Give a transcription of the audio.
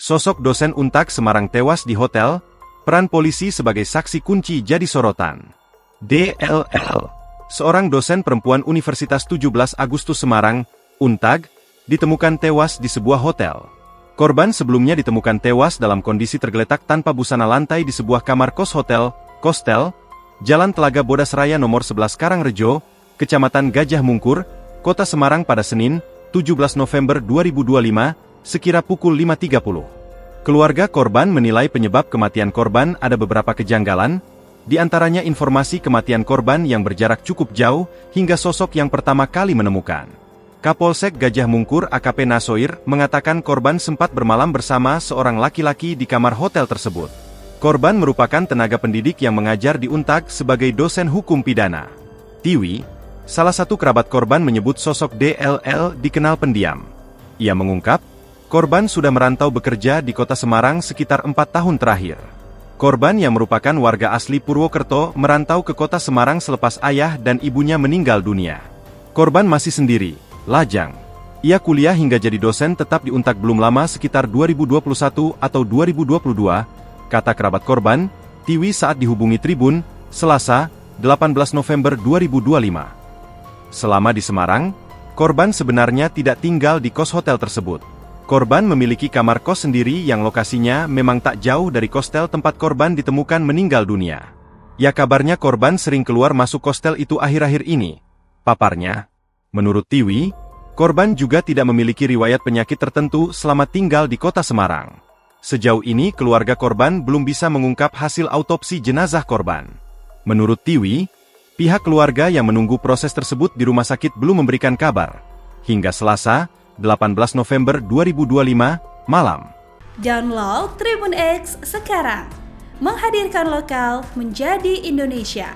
Sosok dosen Untak Semarang tewas di hotel, peran polisi sebagai saksi kunci jadi sorotan. DLL, seorang dosen perempuan Universitas 17 Agustus Semarang, Untag, ditemukan tewas di sebuah hotel. Korban sebelumnya ditemukan tewas dalam kondisi tergeletak tanpa busana lantai di sebuah kamar kos hotel, Kostel, Jalan Telaga Bodas Raya nomor 11 Karangrejo, Kecamatan Gajah Mungkur, Kota Semarang pada Senin, 17 November 2025, sekira pukul 5.30. Keluarga korban menilai penyebab kematian korban ada beberapa kejanggalan, di antaranya informasi kematian korban yang berjarak cukup jauh hingga sosok yang pertama kali menemukan. Kapolsek Gajah Mungkur AKP Nasoir mengatakan korban sempat bermalam bersama seorang laki-laki di kamar hotel tersebut. Korban merupakan tenaga pendidik yang mengajar di Untag sebagai dosen hukum pidana. Tiwi, salah satu kerabat korban menyebut sosok DLL dikenal pendiam. Ia mengungkap, korban sudah merantau bekerja di kota Semarang sekitar 4 tahun terakhir. Korban yang merupakan warga asli Purwokerto merantau ke kota Semarang selepas ayah dan ibunya meninggal dunia. Korban masih sendiri, lajang. Ia kuliah hingga jadi dosen tetap di Untag belum lama sekitar 2021 atau 2022, kata kerabat korban, Tiwi saat dihubungi Tribun, Selasa, 18 November 2025. Selama di Semarang, korban sebenarnya tidak tinggal di kos hotel tersebut. Korban memiliki kamar kos sendiri yang lokasinya memang tak jauh dari kostel tempat korban ditemukan meninggal dunia. Ya kabarnya korban sering keluar masuk kostel itu akhir-akhir ini, paparnya. Menurut Tiwi, korban juga tidak memiliki riwayat penyakit tertentu selama tinggal di kota Semarang. Sejauh ini keluarga korban belum bisa mengungkap hasil autopsi jenazah korban. Menurut Tiwi, pihak keluarga yang menunggu proses tersebut di rumah sakit belum memberikan kabar. Hingga Selasa, 18 November 2025, malam. Download Tribun X sekarang. Menghadirkan lokal menjadi Indonesia.